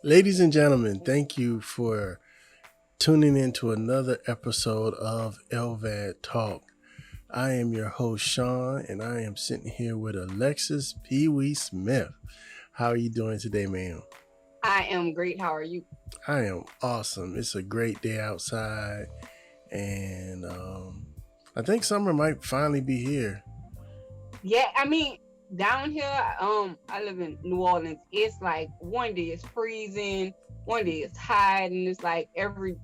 Ladies and gentlemen, thank you for tuning in to another episode of LVAD Talk. I am your host, Sean, and I am sitting here with Alexis PeeWee Smith. How are you doing today, ma'am? I am great. How are you? I am awesome. It's a great day outside, and I think summer might finally be here. Yeah, down here, I live in New Orleans. It's like one day it's freezing, one day it's hot, and it's like every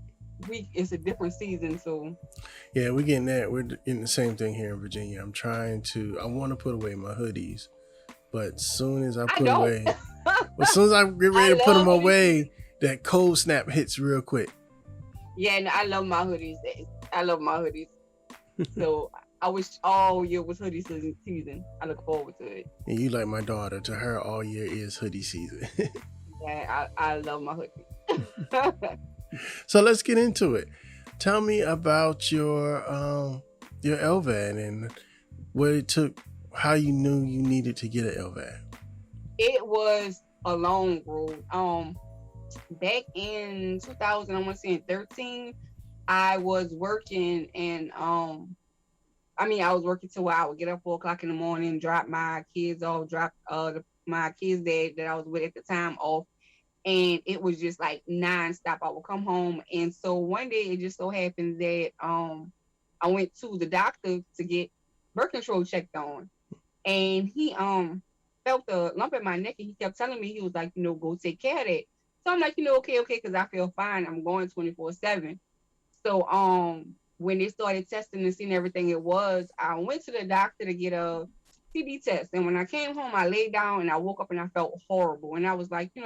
week it's a different season. So Yeah, we're getting that. We're getting the same thing here in Virginia. I want to put away my hoodies, but soon as I I put don't. away, as soon as I get ready I to put them love hoodie season. away, that cold snap hits real quick. Yeah, and I love my hoodies. I love my hoodies. So I wish all year was hoodie season. I look forward to it. And you like my daughter. To her, all year is hoodie season. Yeah, I love my hoodie. So let's get into it. Tell me about your LVAD and what it took, how you knew you needed to get an LVAD. It was a long road. Back in 2000, I want to say in 13, I was working and I was working till I would get up 4 o'clock in the morning, drop my kids off, drop my kids that I was with at the time off, and it was just like nonstop. I would come home, and so one day it just so happened that I went to the doctor to get birth control checked on, and he felt a lump in my neck, and he kept telling me, he was like, go take care of that. So I'm like, okay, because I feel fine. I'm going 24/7. So when they started testing and seeing everything it was, I went to the doctor to get a TB test. And when I came home, I laid down and I woke up and I felt horrible. And I was like, I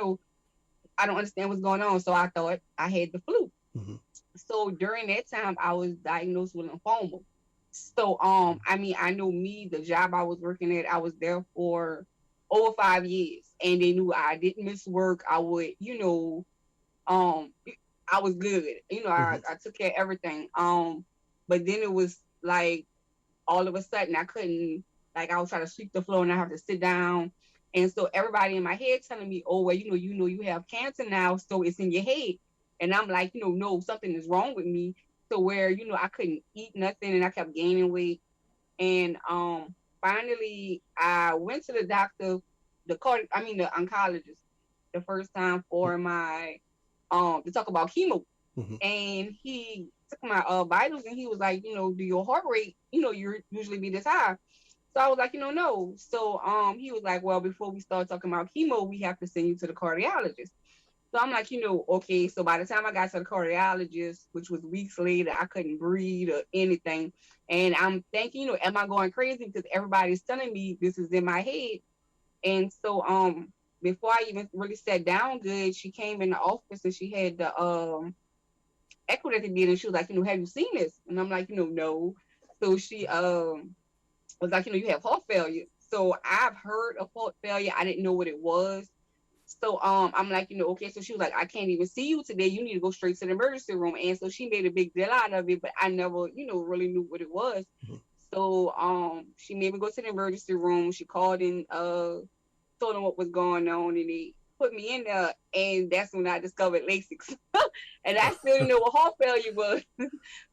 don't understand what's going on. So I thought I had the flu. Mm-hmm. So during that time, I was diagnosed with lymphoma. So I know me, the job I was working at, I was there for over 5 years, and they knew I didn't miss work. I would, um, I was good. Mm-hmm. I took care of everything. But then it was like all of a sudden I couldn't, like, I was trying to sweep the floor and I have to sit down. And so everybody in my head telling me, oh well, you have cancer now, so it's in your head. And I'm like, no, something is wrong with me. So where, I couldn't eat nothing and I kept gaining weight. And finally I went to the doctor, the oncologist, the first time for my to talk about chemo. Mm-hmm. And he took my vitals and he was like, do your heart rate, you usually be this high. So I was like, no. So he was like, well, before we start talking about chemo, we have to send you to the cardiologist. So I'm like, okay. So by the time I got to the cardiologist, which was weeks later, I couldn't breathe or anything. And I'm thinking, am I going crazy? Because everybody's telling me this is in my head. And so before I even really sat down good, she came in the office and she had the echo that they did, and she was like, have you seen this? And I'm like, no. So she was like, you have heart failure. So I've heard of heart failure. I didn't know what it was. So I'm like, okay. So she was like, I can't even see you today. You need to go straight to the emergency room. And so she made a big deal out of it, but I never, really knew what it was. Mm-hmm. So she made me go to the emergency room. She called in, told them what was going on, and they put me in there. And that's when I discovered LASIK. And I still didn't know what heart failure was,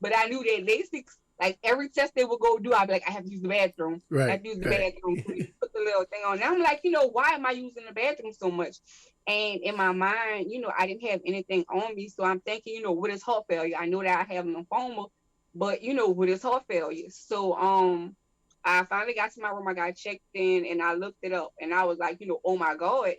but I knew that LASIK, like every test they would go do, I'd be like, I have to use the bathroom. I Right. have to use the Right. bathroom. So they put the little thing on. And I'm like, why am I using the bathroom so much? And in my mind, I didn't have anything on me. So I'm thinking, what is heart failure? I know that I have lymphoma, but what is heart failure? So I finally got to my room, I got checked in and I looked it up and I was like, oh my God.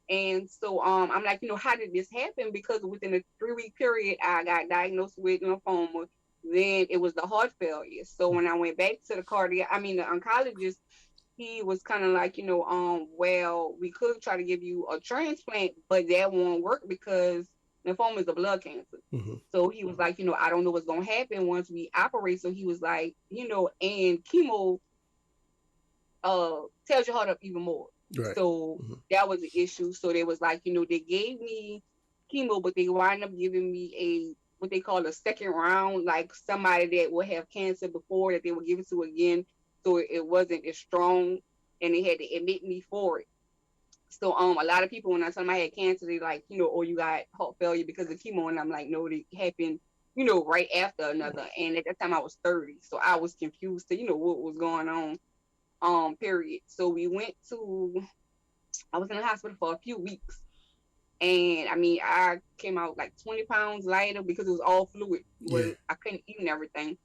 And so I'm like, how did this happen? Because within a 3-week period, I got diagnosed with lymphoma. Then it was the heart failure. So when I went back to the the oncologist, he was kind of like, well, we could try to give you a transplant, but that won't work because lymphoma is a blood cancer. Mm-hmm. So he was like, I don't know what's going to happen once we operate. So he was like, and chemo tells your heart up even more. Right. So Mm-hmm. that was the issue. So they was like, they gave me chemo, but they wind up giving me a what they call a second round, like somebody that will have cancer before that they will give it to again. So it wasn't as strong, and they had to admit me for it. So a lot of people when I tell them I had cancer, they like, oh, you got heart failure because of chemo, and I'm like, no, it happened, right after another. And at that time I was 30, so I was confused to, what was going on. Period. So I was in the hospital for a few weeks, and I mean, I came out like 20 pounds lighter because it was all fluid. Yeah. I couldn't eat and everything.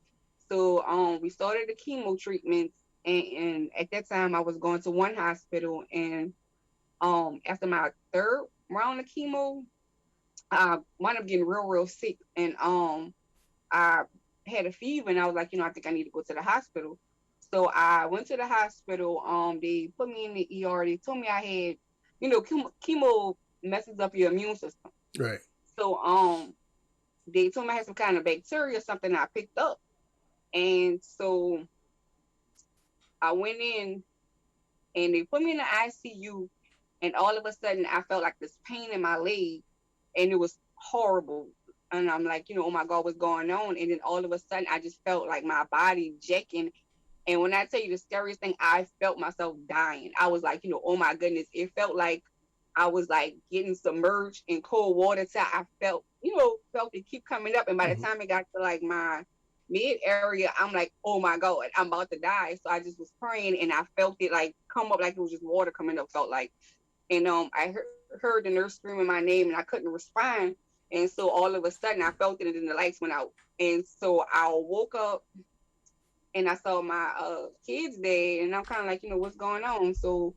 So we started the chemo treatments, and at that time I was going to one hospital, and after my third round of chemo, I wound up getting real sick, and I had a fever, and I was like, I think I need to go to the hospital. So I went to the hospital. They put me in the ER. They told me I had, chemo messes up your immune system. Right. So they told me I had some kind of bacteria or something I picked up. And so I went in, and they put me in the ICU, and all of a sudden I felt like this pain in my leg, and it was horrible. And I'm like, oh my God, what's going on? And then all of a sudden I just felt like my body jacking. And when I tell you the scariest thing, I felt myself dying. I was like, oh my goodness, it felt like I was like getting submerged in cold water till I felt it keep coming up. And by the Mm-hmm. time it got to like my mid area, I'm like, oh my God, I'm about to die. So I just was praying, and I felt it like come up like it was just water coming up, felt like. And I heard the nurse screaming my name, and I couldn't respond. And so all of a sudden I felt it, and then the lights went out. And so I woke up, and I saw my kids dead, and I'm kind of like, what's going on? So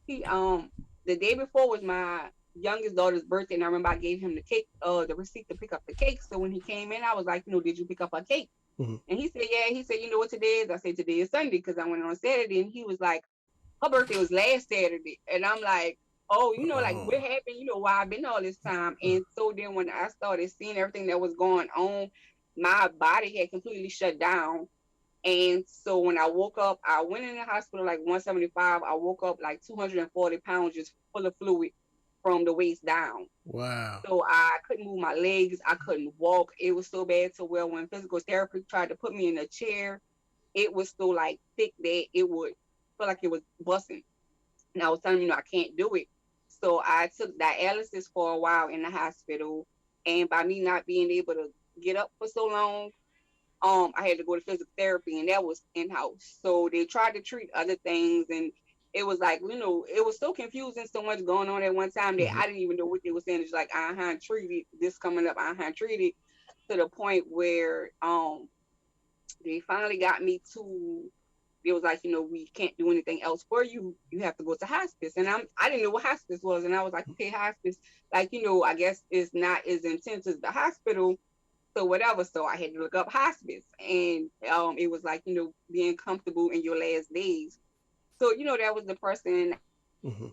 he the day before was my youngest daughter's birthday, and I remember I gave him the receipt to pick up the cake. So when he came in, I was like, did you pick up a cake? Mm-hmm. And he said, yeah. He said, you know what today is? I said, today is Sunday, because I went on Saturday. And he was like, her birthday was last Saturday. And I'm like, oh, like Oh. what happened? Why I've been all this time. And so then when I started seeing everything that was going on, my body had completely shut down. And so when I woke up, I went in the hospital like 175. I woke up like 240 pounds, just full of fluid from the waist down. Wow. So I couldn't move my legs. I couldn't walk. It was so bad to where when physical therapy tried to put me in a chair, it was so like thick that it would feel like it was busting. And I was telling I can't do it. So I took dialysis for a while in the hospital. And by me not being able to get up for so long, I had to go to physical therapy, and that was in-house. So they tried to treat other things, and it was like, it was so confusing, so much going on at one time that Mm-hmm. I didn't even know what they were saying. It's like, treated, this coming up, treated, to the point where they finally got me to, it was like, we can't do anything else for you. You have to go to hospice. And I didn't know what hospice was. And I was like, okay, hospice, like, I guess it's not as intense as the hospital. So whatever. So I had to look up hospice, and it was like, being comfortable in your last days. So, that was the person, Mm-hmm.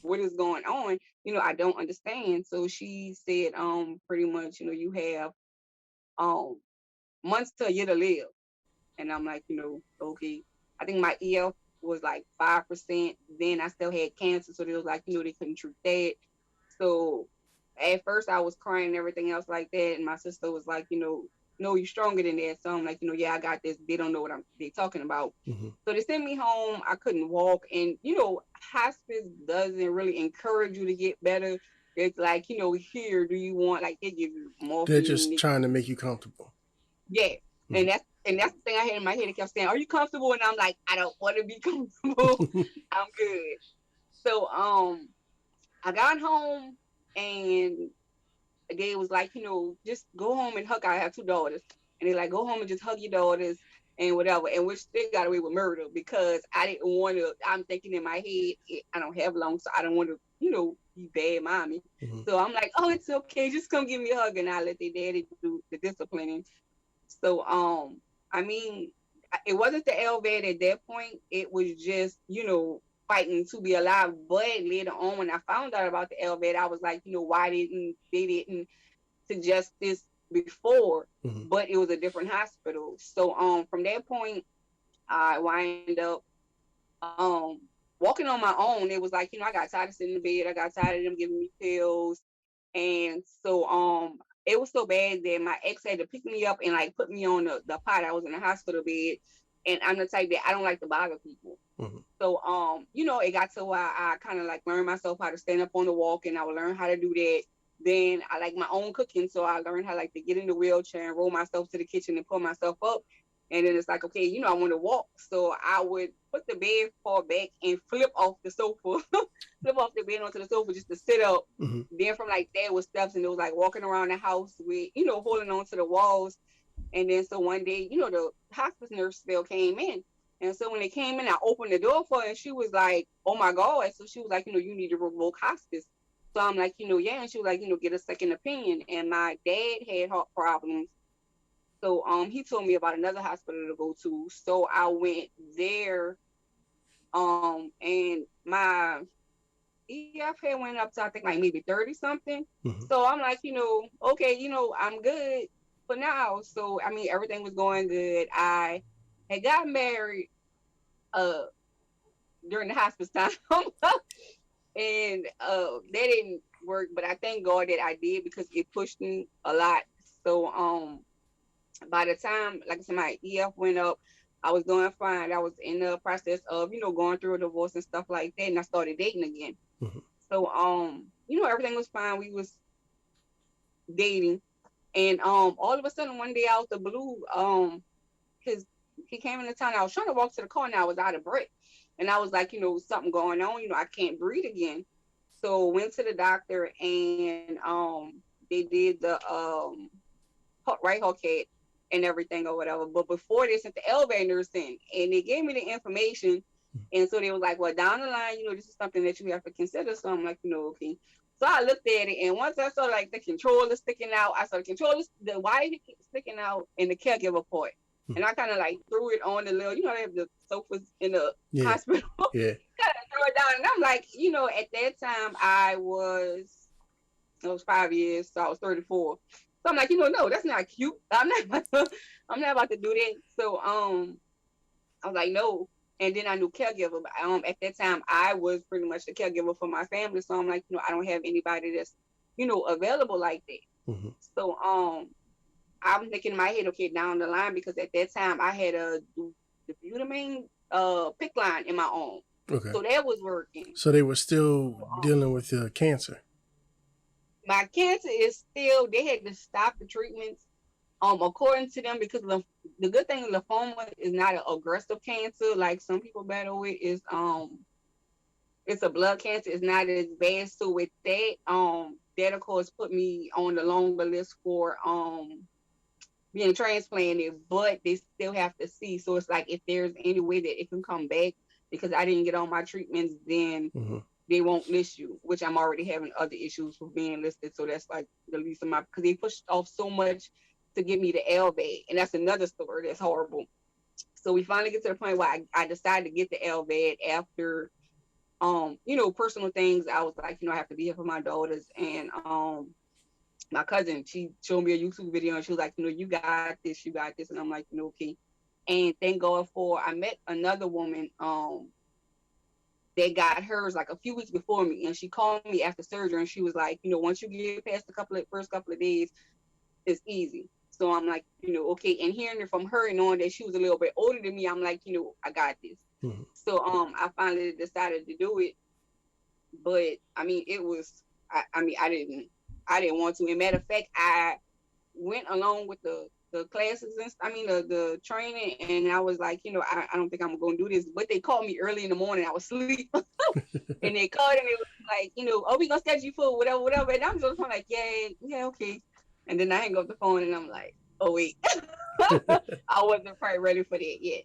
what is going on? I don't understand. So she said, pretty much, you have um months to a year to live. And I'm like, okay. I think my EF was like 5%. Then I still had cancer. So they was like, they couldn't treat that. So at first I was crying and everything else like that. And my sister was like, no, you're stronger than that. So I'm like, yeah, I got this. They don't know what they're talking about. Mm-hmm. So they sent me home. I couldn't walk. And, hospice doesn't really encourage you to get better. It's like, here, do you want, like, they give you They're morphine. just trying to make you comfortable. Yeah. Mm-hmm. And that's the thing I had in my head. It kept saying, are you comfortable? And I'm like, I don't want to be comfortable. I'm good. So I got home, and they was like, just go home and hug. I have two daughters. And they like, go home and just hug your daughters and whatever. And which they got away with murder, because I didn't want to, I'm thinking in my head, I don't have long, so I don't want to, be bad mommy. Mm-hmm. So I'm like, oh, it's okay. Just come give me a hug, and I let their daddy do the disciplining. So, I mean, it wasn't the LVAD at that point. It was just, fighting to be alive. But later on, when I found out about the LVAD, I was like, why they didn't suggest this before? Mm-hmm. But it was a different hospital. So, from that point, I wind up, um, walking on my own. It was like, I got tired of sitting in the bed. I got tired of them giving me pills. And so it was so bad that my ex had to pick me up and like put me on the pot. I was in a hospital bed, and I'm the type that I don't like to bother people. Mm-hmm. So, it got to where I kind of like learned myself how to stand up on the walk, and I would learn how to do that. Then I like my own cooking, so I learned how like to get in the wheelchair and roll myself to the kitchen and pull myself up. And then it's like, okay, I want to walk, so I would put the bed far back and flip off the sofa, flip off the bed onto the sofa just to sit up. Mm-hmm. Then from like there was steps, and it was like walking around the house with holding on to the walls. And then so one day, the hospice nurse still came in. And so when they came in, I opened the door for her, and she was like, "Oh my God." So she was like, "You need to revoke hospice." So I'm like, "Yeah." And she was like, "Get a second opinion." And my dad had heart problems. So he told me about another hospital to go to. So I went there. And my EF had went up to I think like maybe 30 something. Mm-hmm. So I'm like, okay, I'm good for now. So I mean everything was going good. I had got married uh during the hospice time. And that didn't work, but I thank God that I did because it pushed me a lot. So by the time, like I said, my EF went up, I was doing fine. I was in the process of, going through a divorce and stuff like that, and I started dating again. Mm-hmm. So everything was fine. We was dating, and all of a sudden one day out the blue, his he came into town. I was trying to walk to the car, and I was out of breath, and I was like, something going on. I can't breathe again. So went to the doctor, and they did the right heart cath and everything or whatever. But before they sent the LVAD nurse in, and they gave me the information. And so they were like, well, down the line, this is something that you have to consider. So I'm like, okay. So I looked at it, and once I saw like the controller sticking out, I saw the wire sticking out in the caregiver part. And I kind of like threw it on the little, they have the sofas in the hospital. Yeah. Kind of threw it down. And I'm like, at that time it was 5 years, so I was 34. So I'm like, no, that's not cute. I'm not about to do that. So I was like, no. And then I knew caregiver. But at that time I was pretty much the caregiver for my family. So I'm like, I don't have anybody that's, available like that. Mm-hmm. So I'm thinking in my head, okay, down the line, because at that time I had the butamine PIC line in my own. Okay. So that was working. So they were still dealing with the cancer. My cancer is still, they had to stop the treatments according to them, because the good thing, lymphoma is not an aggressive cancer like some people battle with. Is it's a blood cancer. It's not as bad. So with that, that of course put me on the longer list for being transplanted, but they still have to see. So it's like, if there's any way that it can come back, because I didn't get on my treatments, then they won't list you, which I'm already having other issues with being listed. So that's like the least of my, because they pushed off so much to get me the LVAD. And that's another story that's horrible. So we finally get to the point where I decided to get the LVAD after, personal things. I was like, I have to be here for my daughters. And my cousin, she showed me a YouTube video, and she was like, you got this, you got this. And I'm like, okay. And thank God I met another woman that got hers like a few weeks before me. And she called me after surgery, and she was like, once you get past the first couple of days, it's easy. So I'm like, okay. And hearing it from her and knowing that she was a little bit older than me, I'm like, I got this. Mm-hmm. So I finally decided to do it. But I mean, it was, I didn't want to. And matter of fact, I went along with the classes and the training, and I was like, I don't think I'm going to do this. But they called me early in the morning. I was asleep. And they called, and it was like, oh, we going to schedule you for whatever. And I'm just like, yeah, okay. And then I hang up the phone, and I'm like, oh, wait. I wasn't quite ready for that yet.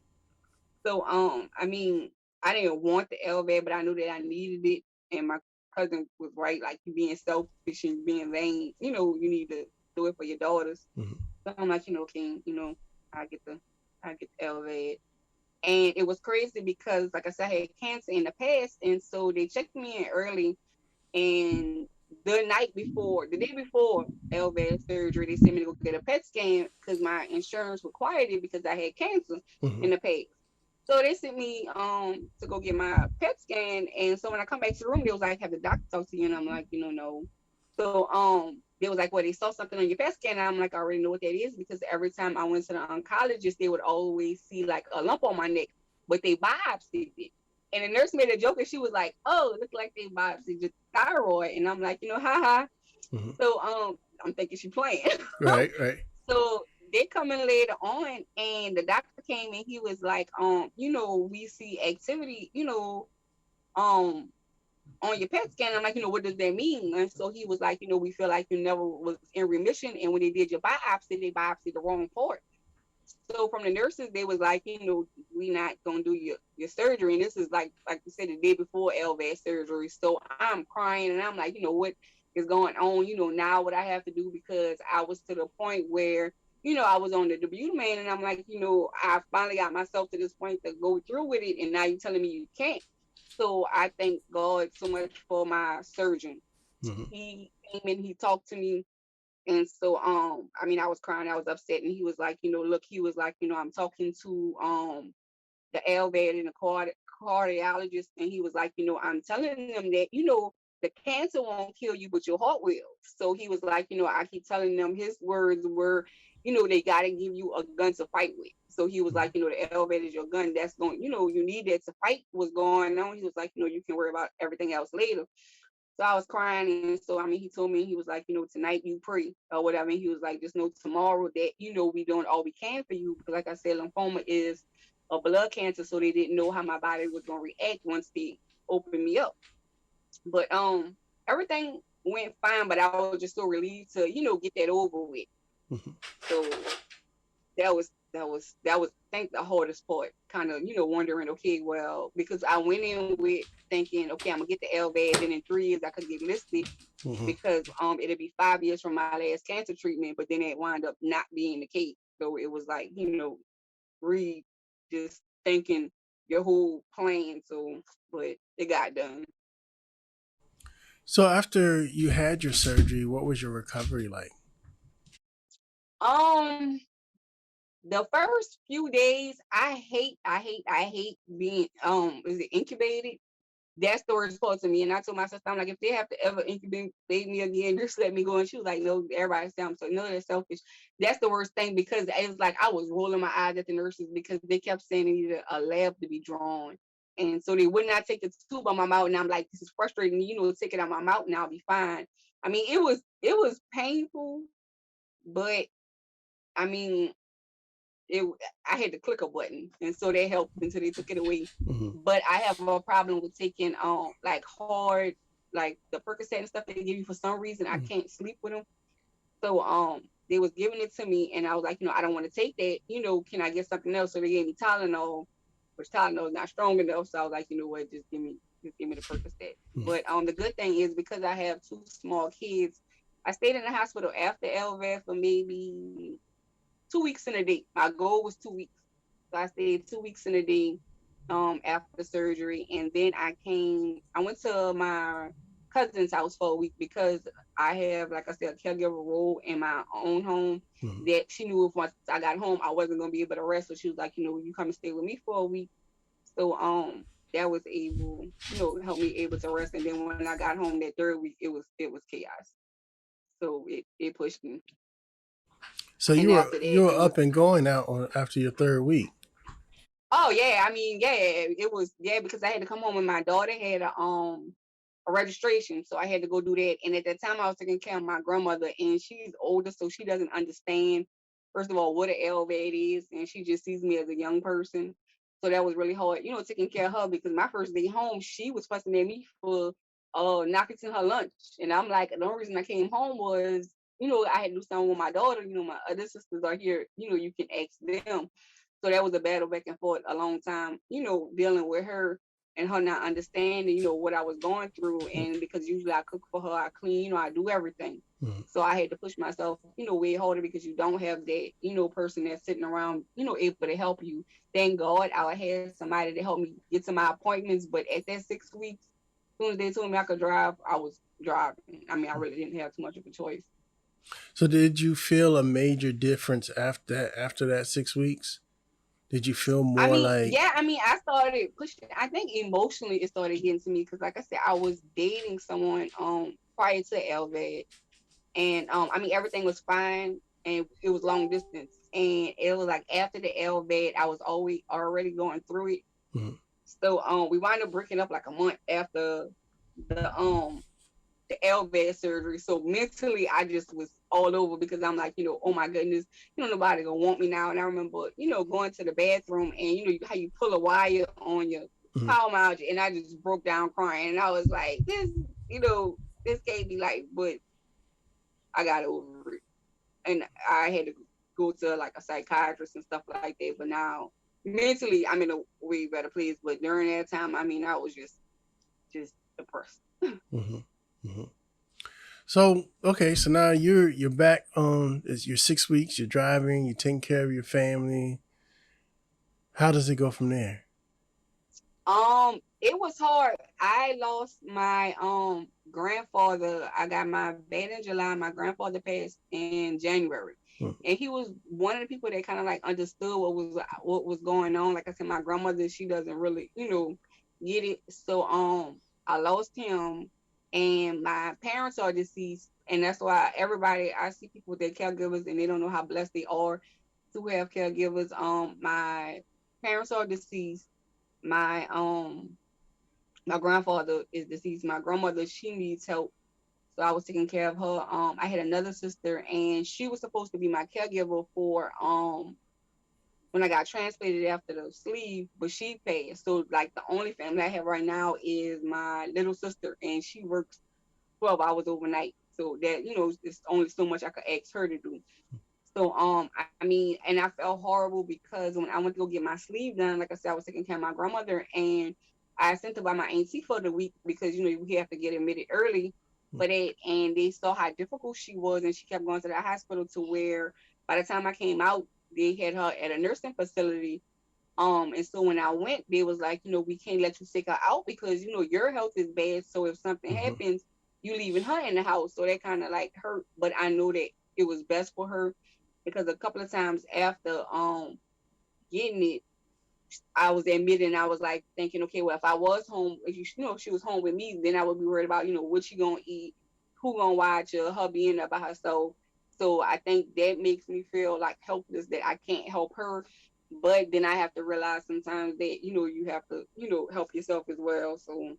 So, I didn't want the LVAD, but I knew that I needed it. And my cousin was right, like, you being selfish and being vain, you need to do it for your daughters. Mm-hmm. So I'm like, okay, I get the LVAD. And it was crazy because, like I said, I had cancer in the past. And so they checked me in early. And the day before LVAD surgery, they sent me to go get a PET scan because my insurance required it because I had cancer in the past. So they sent me to go get my PET scan. And so when I come back to the room, they was like, have the doctor talk to you? And I'm like, no. So they was like, well, they saw something on your PET scan. And I'm like, I already know what that is, because every time I went to the oncologist, they would always see like a lump on my neck, but they biopsied it. And the nurse made a joke and she was like, "Oh, it looked like they biopsied your thyroid." And I'm like, haha. Mm-hmm. So I'm thinking she playing. Right, right. So they come in later on, and the doctor came and he was like, we see activity, um, on your PET scan. I'm like, what does that mean? And so he was like, we feel like you never was in remission, and when they did your biopsy, they biopsied the wrong part. So from the nurses, they was like, we not gonna do your surgery. And this is like you said, the day before LVAD surgery. So I'm crying and I'm like, what is going on? Now what I have to do, because I was to the point where, I was on the debutamine, and I'm like, I finally got myself to this point to go through with it, and now you're telling me you can't. So I thank God so much for my surgeon. Mm-hmm. He came in, he talked to me, and so, I was crying, I was upset, and he was like, look, he was like, I'm talking to the LVAD and the cardiologist, and he was like, I'm telling them that, the cancer won't kill you, but your heart will. So he was like, I keep telling them, his words were, they got to give you a gun to fight with. So he was like, the LVAD is your gun. That's going, you need that to fight what's going on. He was like, you can worry about everything else later. So I was crying. And so, he told me, he was like, tonight you pray or whatever. And he was like, just know tomorrow that, we doing all we can for you. Because like I said, lymphoma is a blood cancer. So they didn't know how my body was going to react once they opened me up. But everything went fine. But I was just so relieved to, get that over with. Mm-hmm. So that was I think the hardest part, kind of, wondering, okay, well, because I went in with thinking, okay, I'm gonna get the LVAD, then in 3 years I could get listed, Mm-hmm. because it'll be 5 years from my last cancer treatment, but then it wound up not being the case. So it was like, re just thinking your whole plan. So but it got done. So after you had your surgery, what was your recovery like? Um the first few days, I hate being is it incubated. That's the worst part to me. And I told my sister, I'm like, if they have to ever incubate me again, just let me go. And she was like, no, everybody sounds so, no, that's selfish. That's the worst thing, because it was like I was rolling my eyes at the nurses, because they kept saying they needed a lab to be drawn. And so they would not take the tube out my mouth. And I'm like, this is frustrating. Take it out my mouth and I'll be fine. I mean, it was painful, but I mean, it I had to click a button, and so that helped until they took it away. Mm-hmm. But I have a problem with taking like hard, like the Percocet and stuff they give you. For some reason I can't sleep with them. So they was giving it to me, and I was like, I don't want to take that. Can I get something else? So they gave me Tylenol, which Tylenol is not strong enough. So I was like, what, just give me the Percocet. Mm-hmm. But the good thing is, because I have 2 small kids, I stayed in the hospital after LVAD for maybe 2 weeks in a day. My goal was 2 weeks. So I stayed 2 weeks in a day after the surgery. And then I went to my cousin's house for a week, because I have, like I said, a caregiver role in my own home, Mm-hmm. that she knew if once I got home, I wasn't going to be able to rest. So she was like, you come and stay with me for a week. So that was able, help me able to rest. And then when I got home that 3rd week, it was chaos. So it pushed me. So And you were after that, you were it was, up and going out on after your third week. oh yeah, I mean, yeah, it was, yeah, because I had to come home, and my daughter had a registration, so I had to go do that. And at that time, I was taking care of my grandmother, and she's older, so she doesn't understand, first of all, what an LVAD is, and she just sees me as a young person. So that was really hard, taking care of her, because my first day home, she was fussing at me for not fixing her lunch, and I'm like, the only reason I came home was, I had to do something with my daughter. My other sisters are here, you can ask them. So that was a battle back and forth a long time, dealing with her, and her not understanding, what I was going through. And because usually I cook for her, I clean, I do everything. Mm-hmm. So I had to push myself, way harder, because you don't have that, person that's sitting around, able to help you. Thank God I had somebody to help me get to my appointments. But at that 6 weeks, as soon as they told me I could drive, I was driving. I mean, I really didn't have too much of a choice. So did you feel a major difference after that 6 weeks? Did you feel I more mean, like yeah, I mean, I started pushing. I think emotionally it started getting to me, because, like I said, I was dating someone prior to LVAD, and I mean, everything was fine, and it was long distance, and it was like after the LVAD, I was always already going through it. mm-hmm. So we wound up breaking up like a month after the the LVAD surgery. So mentally, I just was all over because I'm like, oh my goodness, nobody gonna want me now. And I remember, going to the bathroom and how you pull a wire on your Mhm. power mount, and I just broke down crying. And I was like, this can't be like, but I got over it, and I had to go to like a psychiatrist and stuff like that. But now mentally, I'm in a way better place. But during that time, I mean, I was just depressed. Hmm. Hmm. So okay, so now you're back on. You're 6 weeks. You're driving. You're taking care of your family. How does it go from there? It was hard. I lost my grandfather. I got my dad in July. My grandfather passed in January. Hmm. And he was one of the people that kind of like understood what was going on. Like I said, my grandmother, she doesn't really, get it. So I lost him, and my parents are deceased. And that's why everybody, I see people with their caregivers and they don't know how blessed they are to have caregivers. My parents are deceased. My grandfather is deceased. My grandmother, she needs help. So I was taking care of her. I had another sister, and she was supposed to be my caregiver for when I got transplanted after the sleeve, but she passed. So like the only family I have right now is my little sister, and she works 12 hours overnight. So that, it's only so much I could ask her to do. So I mean, and I felt horrible because when I went to go get my sleeve done, like I said, I was taking care of my grandmother, and I sent her by my auntie for the week because we have to get admitted early for that, and they saw how difficult she was, and she kept going to the hospital to where by the time I came out, they had her at a nursing facility. And so when I went, they was like, we can't let you take her out because your health is bad. So if something Hmm. happens, you leaving her in the house. So that kind of like hurt, but I know that it was best for her because a couple of times after getting it, I was admitted and I was like thinking, okay, well, if I was home, if she was home with me, then I would be worried about, what she gonna eat, who gonna watch her being there by herself. So I think that makes me feel like helpless that I can't help her. But then I have to realize sometimes that, you have to, help yourself as well. So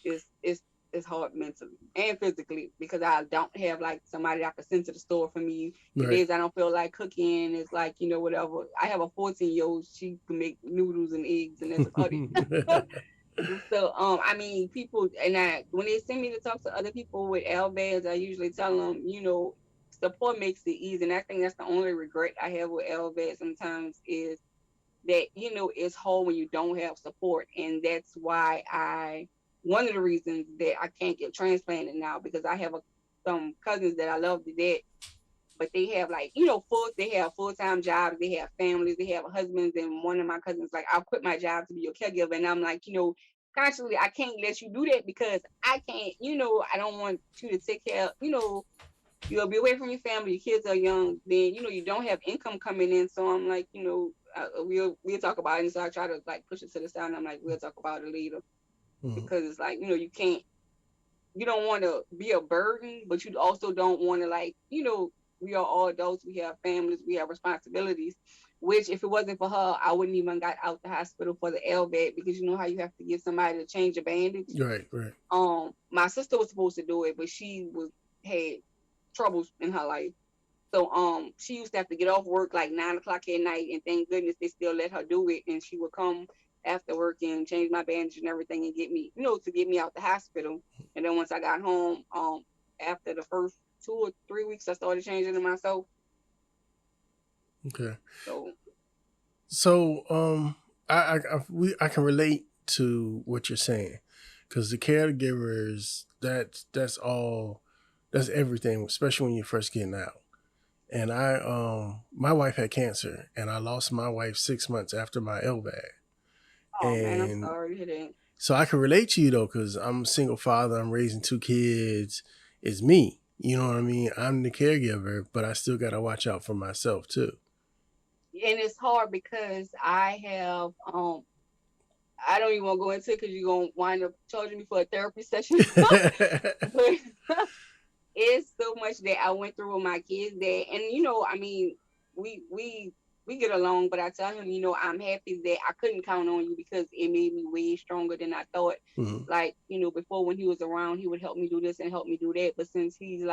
it's hard mentally and physically because I don't have like somebody that can send to the store for me. The Right. days I don't feel like cooking, it's like, whatever. I have a 14-year-old, she can make noodles and eggs and that's about it. So I mean people and I when they send me to talk to other people with LVADs, I usually tell them, support makes it easy. And I think that's the only regret I have with LVAD sometimes is that it's hard when you don't have support, and that's why I one of the reasons that I can't get transplanted now because I have some cousins that I love to death, but they have like they have full-time jobs, they have families, they have husbands, and one of my cousins like, I'll quit my job to be your caregiver, and I'm like, constantly I can't let you do that because I can't, I don't want you to take care of, you'll be away from your family, your kids are young, then you don't have income coming in. So I'm like, we'll talk about it. And so I try to like push it to the side, and I'm like, we'll talk about it later Mhm. because it's like, you don't want to be a burden, but you also don't want to like, we are all adults, we have families, we have responsibilities. Which, if it wasn't for her, I wouldn't even got out the hospital for the LVAD because you know how you have to get somebody to change a bandage. Right. Right. My sister was supposed to do it, but she had troubles in her life. So she used to have to get off work like 9 o'clock at night, and thank goodness they still let her do it. And she would come after work and change my bandage and everything and get me, to get me out the hospital. And then once I got home, after the first 2 or 3 weeks, I started changing it myself. Okay. So So I can relate to what you're saying because the caregivers that's all that's everything, especially when you're first getting out. And my wife had cancer, and I lost my wife 6 months after my LVAD. oh man, I'm And sorry to hear that. so I can relate to you though, because I'm a single father. I'm raising two kids. It's me. You know what I mean? I'm the caregiver, but I still got to watch out for myself too. And it's hard because I don't even want to go into it because you're gonna wind up charging me for a therapy session. But it's so much that I went through with my kids that, and I mean, we we get along, but I tell him, I'm happy that I couldn't count on you because it made me way stronger than I thought. Mm-hmm. Like, before when he was around, he would help me do this and help me do that. But since he's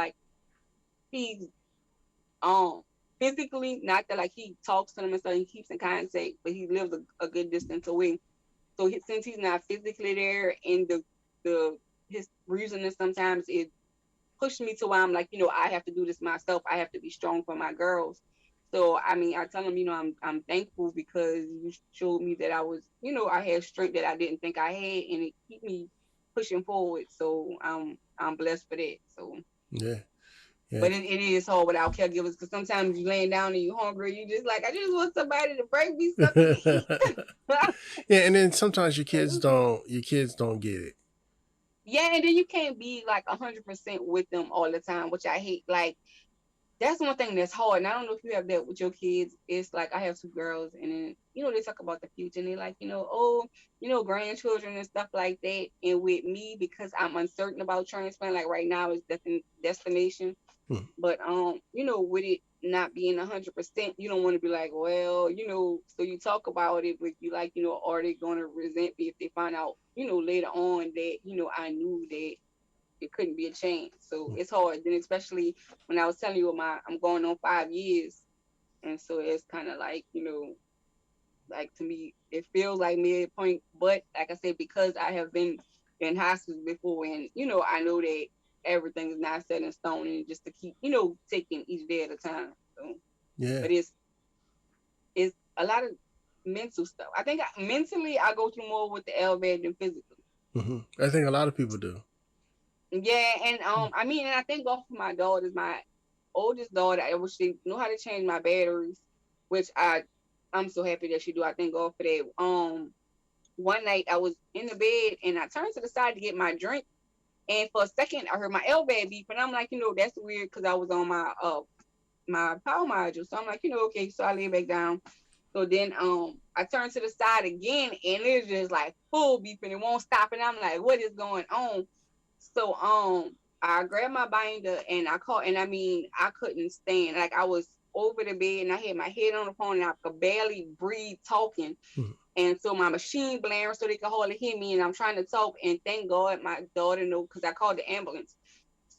um physically, not that like he talks to them and stuff, he keeps in contact, but he lives a good distance away. So since he's not physically there, and his reasoning sometimes it pushed me to where I'm like, I have to do this myself. I have to be strong for my girls. So I mean, I tell him, I'm thankful because you showed me that I was, I had strength that I didn't think I had, and it keep me pushing forward. So I'm blessed for that. So Yeah. Yeah. but it is hard without caregivers because sometimes you laying down and you hungry, you just like, I just want somebody to bring me something to eat. Yeah, and then sometimes your kids don't get it. Yeah, and then you can't be like 100% with them all the time, which I hate. Like that's one thing that's hard. And I don't know if you have that with your kids. It's like I have two girls, and then they talk about the future, and they're like, oh, grandchildren and stuff like that. And with me, because I'm uncertain about transplant, like right now is destination. Hmm. But with it not being 100%, you don't want to be like, well, so you talk about it, but you like, are they gonna resent me if they find out, later on that, I knew that it couldn't be a change. So it's hard. Then especially when I was telling you I'm going on 5 years. And so it's kind of like, like to me, it feels like midpoint. But like I said, because I have been in hospice before, and I know that everything is not set in stone, and just to keep, taking each day at a time. So, Yeah. but it's a lot of mental stuff. I think mentally I go through more with the LVAD than physically. Mm-hmm. I think a lot of people do. Yeah, and I mean, and I thank God for my daughters. My oldest daughter, I wish she knew how to change my batteries, which I'm so happy that she do. I thank God for that. One night I was in the bed and I turned to the side to get my drink, and for a second I heard my LVAD beep, and I'm like, that's weird because I was on my power module. So I'm like, okay. So I lay back down. So then I turned to the side again, and it's just like full beeping. It won't stop, and I'm like, what is going on? So I grabbed my binder and I called, and I mean I couldn't stand. Like I was over the bed and I had my head on the phone and I could barely breathe talking. Mm-hmm. And so my machine blaring so they could hardly hear me, and I'm trying to talk, and thank God my daughter knew because I called the ambulance.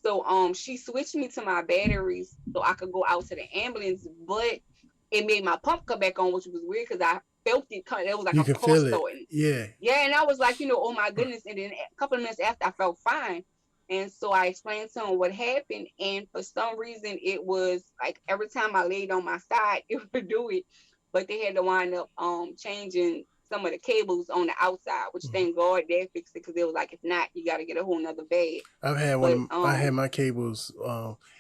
So she switched me to my batteries so I could go out to the ambulance, but it made my pump come back on, which was weird because I felt it cut. It was like You a can cross feel it. starting. Yeah. Yeah, and I was like, oh my goodness. And then a couple of minutes after, I felt fine. And so I explained to him what happened. And for some reason, it was like every time I laid on my side, it would do it. But they had to wind up changing some of the cables on the outside, which thank God they fixed it because it was like, if not, you got to get a whole nother bed. I've had But I had my cables.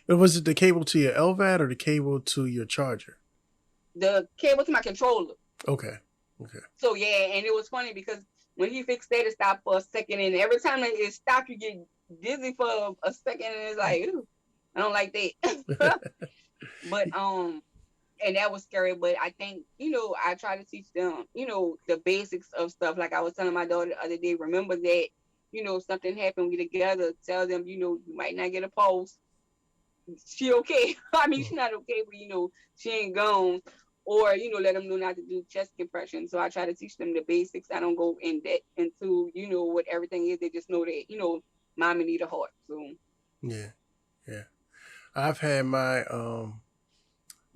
Was it the cable to your LVAD or the cable to your charger? the cable to my controller. Okay. So yeah, and it was funny because when he fixed that, it stopped for a second, and every time it stopped, you get dizzy for a second, and it's like, ooh, I don't like that. But and that was scary. But I think I try to teach them the basics of stuff. Like I was telling my daughter the other day, remember that something happened, we together. Tell them you might not get a pulse. She okay? I mean, she's not okay, but she ain't gone. Or let them know not to do chest compression. So I try to teach them the basics. I don't go in depth into what everything is. They just know that mommy need a heart. So yeah. I've had my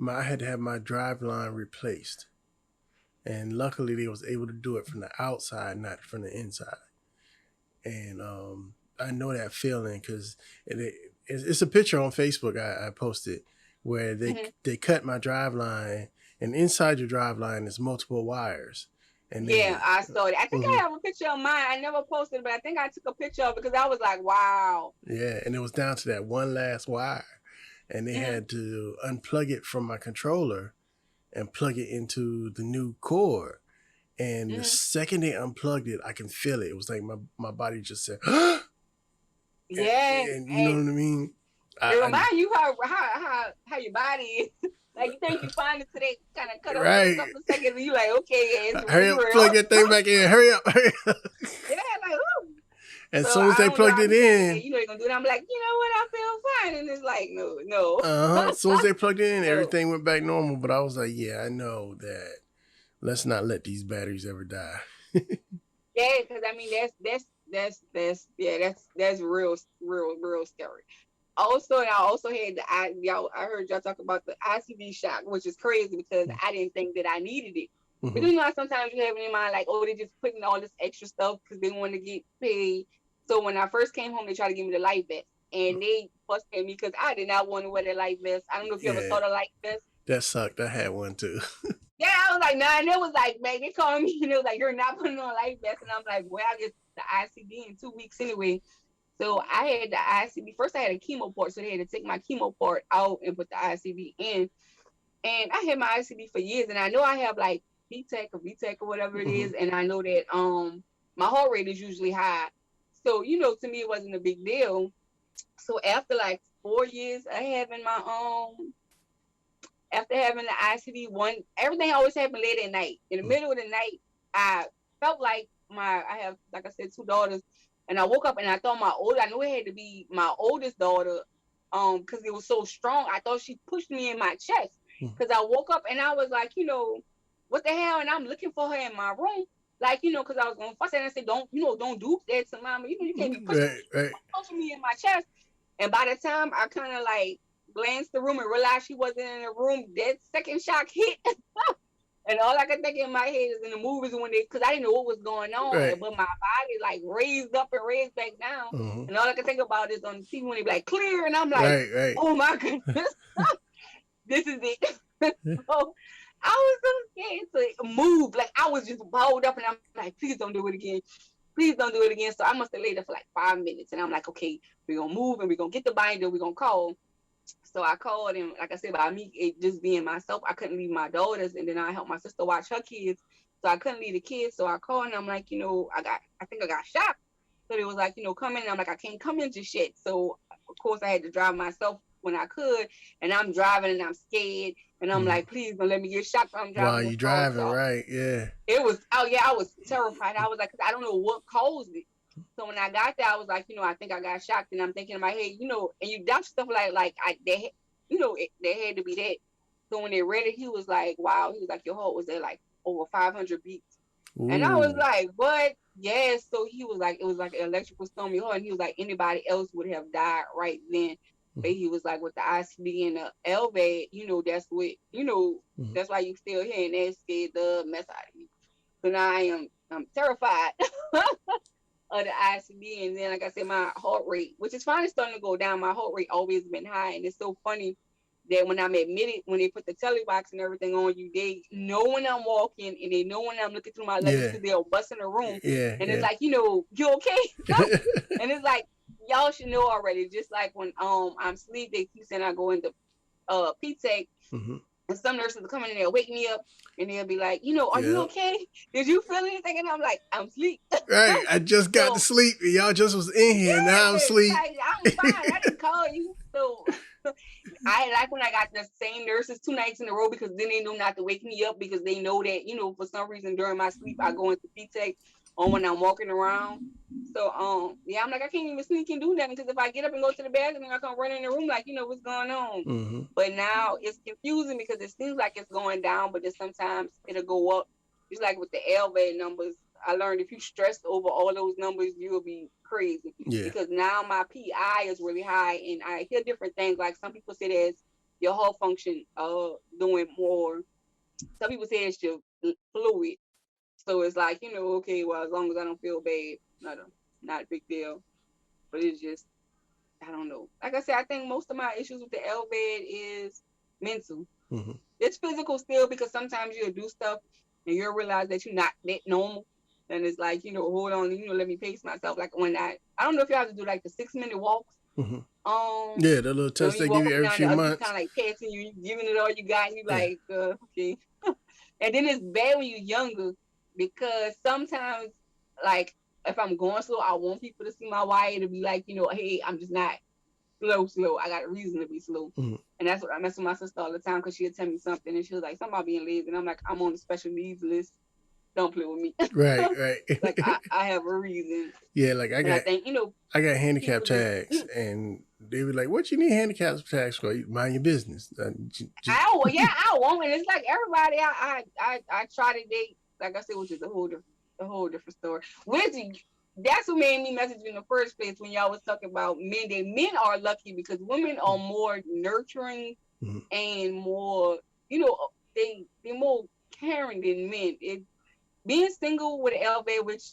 I had to have my drive line replaced, and luckily they was able to do it from the outside, not from the inside. And I know that feeling because it's a picture on Facebook I posted where they cut my drive line. And inside your drive line is multiple wires. And yeah, I saw it. I think I have a picture of mine. I never posted, but I think I took a picture of it because I was like, wow. Yeah, and it was down to that one last wire. And they had to unplug it from my controller and plug it into the new cord. And the second they unplugged it, I can feel it. It was like my body just said, yeah. And you know what I mean? It reminds you how your body is. Like you think you find it today, kind of cut up for a couple of seconds, and you like, okay, hurry up, plug that thing back in. Hurry up. Yeah, like, ooh. As soon as they plugged it in, they're gonna do it. I'm like, you know what? I feel fine. And it's like, no. As soon as they plugged in, No. everything went back normal. But I was like, yeah, I know that. Let's not let these batteries ever die. Yeah, because I mean that's real scary. Also, and I also had I heard y'all talk about the ICD shock, which is crazy because I didn't think that I needed it. But you know, sometimes you have in your mind like, oh, they're just putting all this extra stuff because they want to get paid. So when I first came home, they tried to give me the life vest, and they fussed at me because I did not want to wear the life vest. I don't know if you ever saw the life vest. That sucked. I had one too. Yeah, I was like, nah, and it was like, man, they called me and it was like, you're not putting on a life vest. And I'm like, well, I get the ICD in 2 weeks anyway. So I had the ICD. First, I had a chemo port, so they had to take my chemo port out and put the ICD in. And I had my ICD for years, and I know I have like B-Tech or whatever it is, and I know that my heart rate is usually high. So, you know, to me, it wasn't a big deal. So after like 4 years of having my after having the ICD one, everything always happened late at night. In the middle of the night, I felt like I have, like I said, 2 daughters, and I woke up and I thought I knew it had to be my oldest daughter, because it was so strong. I thought she pushed me in my chest, because I woke up and I was like, you know, what the hell? And I'm looking for her in my room, like, you know, because I was going to fuss and I said, don't do that to mama. You know, you can't be pushing me in my chest. And by the time I kind of like glanced the room and realized she wasn't in the room, that second shock hit. And all I could think in my head is in the movies because I didn't know what was going on, but my body like raised up and raised back down. And all I could think about is on the TV when they be like clear, and I'm like, oh my goodness, this is it. So I was so scared to move. Like I was just balled up, and I'm like, please don't do it again. Please don't do it again. So I must have laid there for like 5 minutes, and I'm like, okay, we're gonna move and we're gonna get the binder, we're gonna call. So I called, and like I said, by me just being myself, I couldn't leave my daughters, and then I helped my sister watch her kids, so I couldn't leave the kids. So I called, and I'm like, you know, I think I got shot. So they was like, you know, come in. And I'm like, I can't come in just yet. So of course I had to drive myself when I could, and I'm driving and I'm scared, and I'm like, please don't let me get shot. I'm driving. While you driving, right? Yeah. It was, I was terrified. I was like, I don't know what caused it. So when I got there, I was like, you know, I think I got shocked, and I'm thinking in my head, you know, and you doubt stuff like you know, they had to be that. So when they read it, he was like, wow. He was like, your heart was at like over 500 beats. Ooh. And I was like, what? Yes. So he was like, it was like an electrical storm in your heart. And he was like, anybody else would have died right then. But he was like, with the ICD and the LVAD, you know, that's what, you know, that's why you still here, and that scared the mess out of me. So now I'm terrified of the ICD. And then, like I said, my heart rate, which is finally starting to go down. My heart rate always been high. And it's so funny that when I'm admitted, when they put the telebox and everything on you, they know when I'm walking, and they know when I'm looking through my luggage, because they'll bust in the room. And it's like, you know, you okay? And it's like, y'all should know already. Just like when I'm asleep, they keep saying I go into P-Tech. And some nurses will come in and they'll wake me up, and they'll be like, you know, are you okay? Did you feel anything? And I'm like, I'm asleep. Right. I just got to sleep. Y'all just was in here. Now I'm asleep. Like, I'm fine. I didn't call you. So I like when I got the same nurses 2 nights in a row, because then they know not to wake me up, because they know that, you know, for some reason during my sleep, I go into P-Tech or when I'm walking around. So, yeah, I'm like, I can't even sneak and do nothing, because if I get up and go to the bathroom, I come run in the room like, you know, what's going on. But now it's confusing, because it seems like it's going down, but then sometimes it'll go up. It's like with the LVAD numbers. I learned if you stress over all those numbers, you'll be crazy. Because now my PI is really high, and I hear different things. Like some people say there's your heart function doing more. Some people say it's your fluid. So it's like, you know, okay, well, as long as I don't feel bad, not a big deal. But it's just, I don't know. Like I said, I think most of my issues with the LVAD is mental. It's physical still, because sometimes you'll do stuff and you'll realize that you're not that normal. And it's like, you know, hold on, you know, let me pace myself. Like when I don't know if you have to do like the 6-minute walks. Yeah, the little test they give you every few months. Kind of like passing you, giving it all you got, and you like, okay. And then it's bad when you're younger, because sometimes, like, if I'm going slow, I want people to see my wire to be like, you know, hey, I'm just not slow. I got a reason to be slow. And that's what I mess with my sister all the time, because she'll tell me something, and she was like, something about being lazy. And I'm like, I'm on the special needs list. Don't play with me. Right. Like I have a reason. Yeah, like I got handicap tags, and they were like, "What you need handicap tax for? Mind your business." I won't. And it's like everybody I try to date, like I said, which is a whole different story. That's what made me message you in the first place when y'all was talking about men. Men are lucky because women are more nurturing and more, they're more caring than men. Being single with an LVAD, which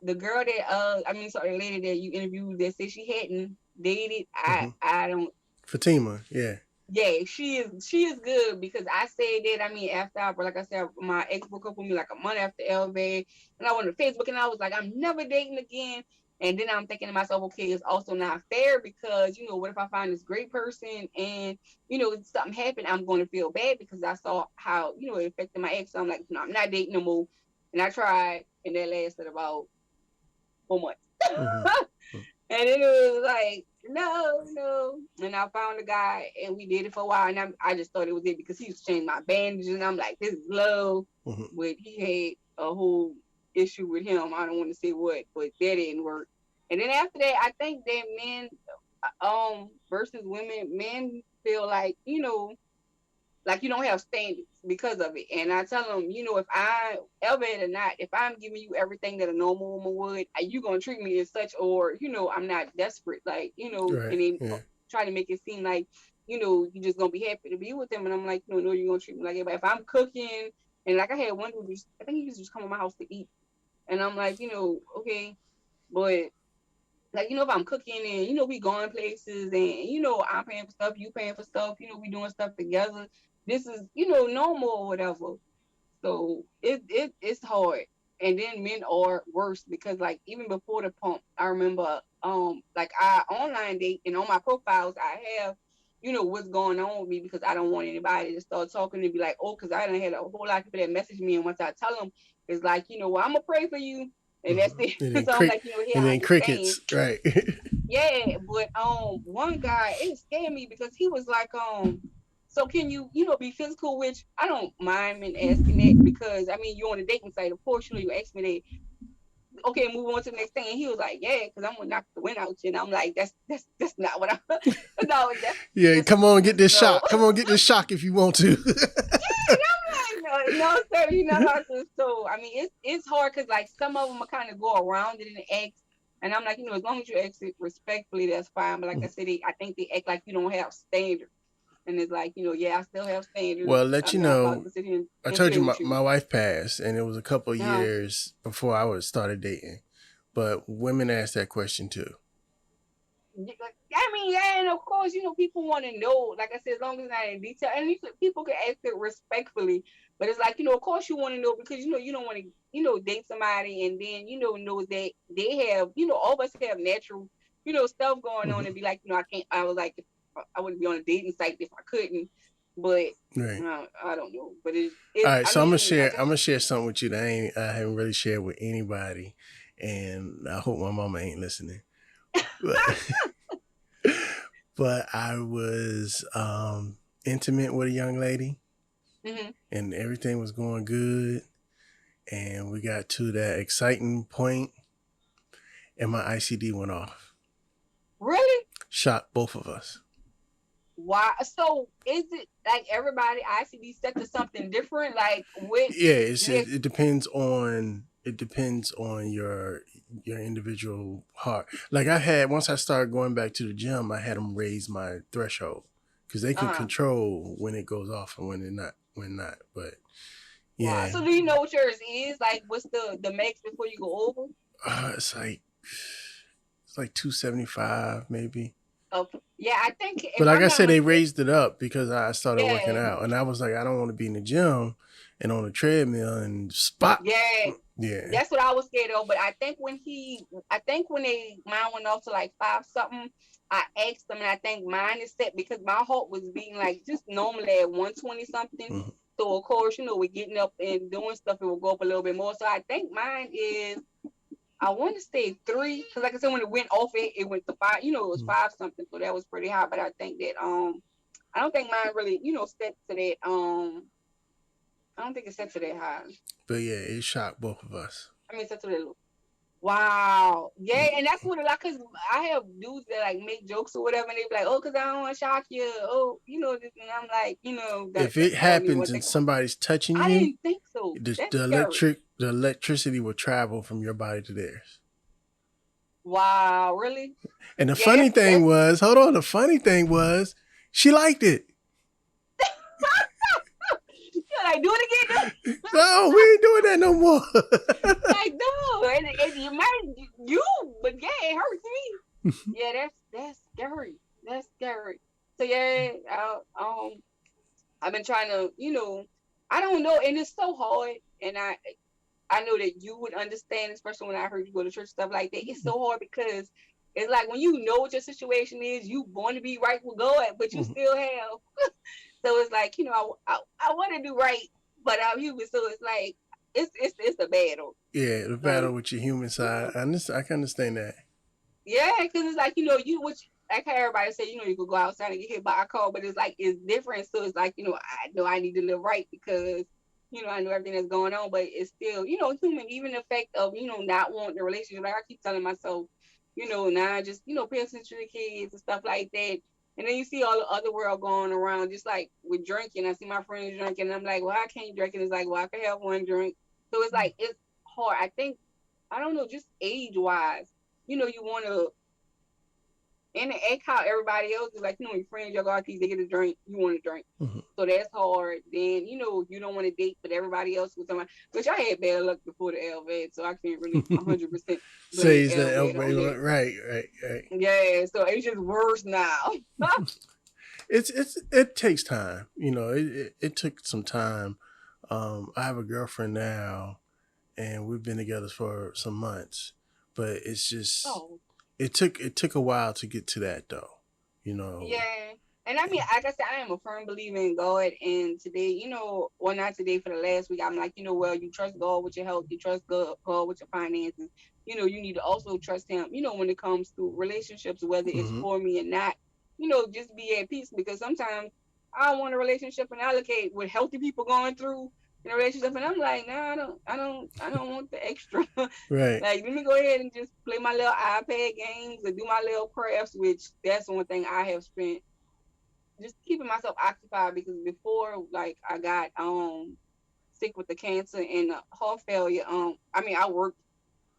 the girl that the lady that you interviewed that said she hadn't dated, I don't. Fatima, yeah. Yeah, she is good because I said that. I mean, like I said, my ex broke up with me like a month after LVAD, and I went to Facebook and I was like, I'm never dating again. And then I'm thinking to myself, okay, it's also not fair because what if I find this great person and something happened, I'm going to feel bad because I saw how it affected my ex. So I'm like, no, I'm not dating no more. And I tried, and that lasted about 4 months. And then it was like, no. And I found a guy and we did it for a while. And I just thought it was it because he was changing my bandages. And I'm like, this is love. But he had a whole issue with him. I don't want to say what, but that didn't work. And then after that, I think that men versus women, men feel like, like you don't have standards because of it. And I tell them, if I elevate or not, if I'm giving you everything that a normal woman would, are you gonna treat me as such, or I'm not desperate, like Right. and they try to make it seem like you just gonna be happy to be with them, and I'm like, no, you're gonna treat me like it. But if I'm cooking, and like I had one dude, I think he used to just come to my house to eat, and I'm like, okay, but like, if I'm cooking and, we going places and, I'm paying for stuff, you paying for stuff, we doing stuff together. This is, normal or whatever. So it's hard. And then men are worse because like even before the pump, I remember like I online date and on my profiles I have, what's going on with me because I don't want anybody to start talking and be like, oh, because I done had a whole lot of people that message me and once I tell them, it's like, well, I'm gonna pray for you. And that's it. So I'm like, and then crickets, right? Yeah, but one guy, it scared me because he was like, so can you, be physical? Which I don't mind men asking that because I mean you're on a dating site, of course, you ask me that. Okay, move on to the next thing. And he was like, yeah, because I'm gonna knock the wind out you. And I'm like, that's not what I'm. No, yeah, come on, get this shock. Come on, get this shock if you want to. Yeah, I'm like, no, sir, you know how to. So I mean, it's hard because like some of them are kind of go around it and ask. And I'm like, as long as you exit respectfully, that's fine. But like I said, I think they act like you don't have standards. And it's like, yeah, I still have standards. Well, let you know, I told you my wife passed, and it was a couple of years before I would started dating. But women ask that question too. I mean, yeah, and of course, people want to know, like I said, as long as it's not in detail. And people can ask it respectfully. But it's like, of course you want to know because, you don't want to, date somebody and then, know that they have, all of us have natural, stuff going on and be like, I was like, I wouldn't be on a dating site if I couldn't. But I don't know. But all right. So I'm gonna share something with you that I haven't really shared with anybody, and I hope my mama ain't listening. But I was intimate with a young lady, and everything was going good, and we got to that exciting point, and my ICD went off. Really? Shocked both of us. Why? So is it like everybody ICD set to something different? Like what? Yeah, it depends on your individual heart. Like once I started going back to the gym, I had them raise my threshold because they can control when it goes off and when not. But yeah. Wow. So do you know what yours is? Like what's the max before you go over? It's like 275 maybe. Okay. Yeah, I think. But like I said, they raised it up because I started working out, and I was like, I don't want to be in the gym and on a treadmill and spot. Yeah, that's what I was scared of. But I think when mine went off to like 5 something, I asked them, and I think mine is set because my heart was beating like just normally at 120 something. So of course, we're getting up and doing stuff, it will go up a little bit more. So I think mine is. I want to say 3 because, like I said, when it went off, it went to 5. It was 5 something, so that was pretty high. But I think that I don't think mine really, set to that. I don't think it's set to that high. But yeah, it shocked both of us. I mean, set to that low. Wow. Yeah, and that's what a lot, because I have dudes that like make jokes or whatever, and they be like, "Oh, because I don't want to shock you." Oh, this, and I'm like, that, If it I don't even happens want to and think about. somebody's touching I you, didn't think so. the, That's the scary. electric the electricity will travel from your body to theirs. Wow, really? And the Yeah, funny thing that's was, hold on, the funny thing was, she liked it. yeah, like do it again. No, we ain't doing that no more. Like no, and you might you, but yeah, it hurts me. Yeah, that's scary. That's scary. So yeah, I've been trying to, I don't know, and it's so hard, and I know that you would understand, especially when I heard you go to church, stuff like that. It's so hard because it's like when you know what your situation is, you want to be right with God, but you still have. So it's like, I want to do right, but I'm human, so it's like it's a battle. Yeah, the So battle with your human side. I can understand that. yeah, because it's like, like how everybody say, you could go outside and get hit by a car, but it's like it's different. So it's like, I know I need to live right because, I know everything that's going on, but it's still, human. Even the fact of, not wanting the relationship. Like I keep telling myself, now I just, pay attention to the kids and stuff like that. And then you see all the other world going around, just like with drinking. I see my friends drinking, and I'm like, well, I can't drink. And it's like, well, I can have one drink. So it's like it's hard. I think, I don't know, just age wise, you want to, and act how everybody else is like, your friends, your guardians, they get a drink, you want to drink. Mhm. So that's hard. Then, you don't want to date, but everybody else with someone, which I had bad luck before the LVAD, so I can't really 100% blame Says that LVAD on everybody that. right. Yeah, so it's just worse now. It takes time. It took some time. I have a girlfriend now, and we've been together for some months, but it's just Oh, it took a while to get to that though. You know. yeah. And I mean, like I said, I am a firm believer in God. And today, well, not today, for the last week, I'm like, well, you trust God with your health, you trust God with your finances. You need to also trust Him, when it comes to relationships, whether it's Hmm. for me or not, just be at peace. Because sometimes I want a relationship and I look at what healthy people going through in a relationship, and I'm like, nah, I don't want the extra. Right. Like, let me go ahead and just play my little iPad games and do my little crafts, which that's one thing I have spent just keeping myself occupied, because before, like, I got sick with the cancer and heart failure. I mean, I worked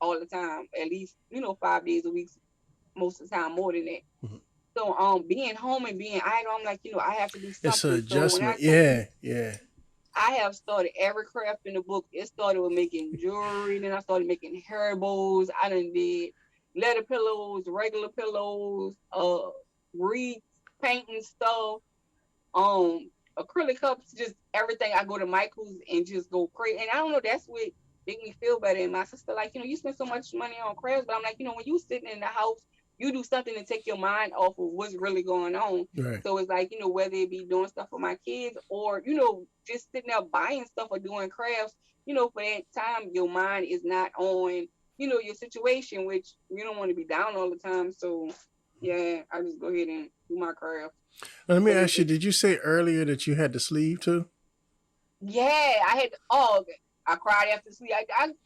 all the time, at least 5 days a week, most of the time, more than that. Mhm. So being home and being idle, I'm like, I have to do It's an something. So when I adjustment. tell Yeah, yeah. I have started every craft in the book. It started with making jewelry, then I started making hair bows. I done did leather pillows, regular pillows, wreaths, painting stuff, um, acrylic cups, just everything. I go to Michael's and just go crazy. And I don't know, that's what make me feel better. And my sister, like, you spend so much money on crafts, but I'm like, when you sitting in the house, you do something to take your mind off of what's really going on. Right. So it's like, whether it be doing stuff for my kids or, just sitting there buying stuff or doing crafts, for that time, your mind is not on, your situation, which you don't want to be down all the time. So yeah, I just go ahead and do my craft. Now, let me But ask you, did you say earlier that you had to sleeve too? yeah, I had, I cried after sleep.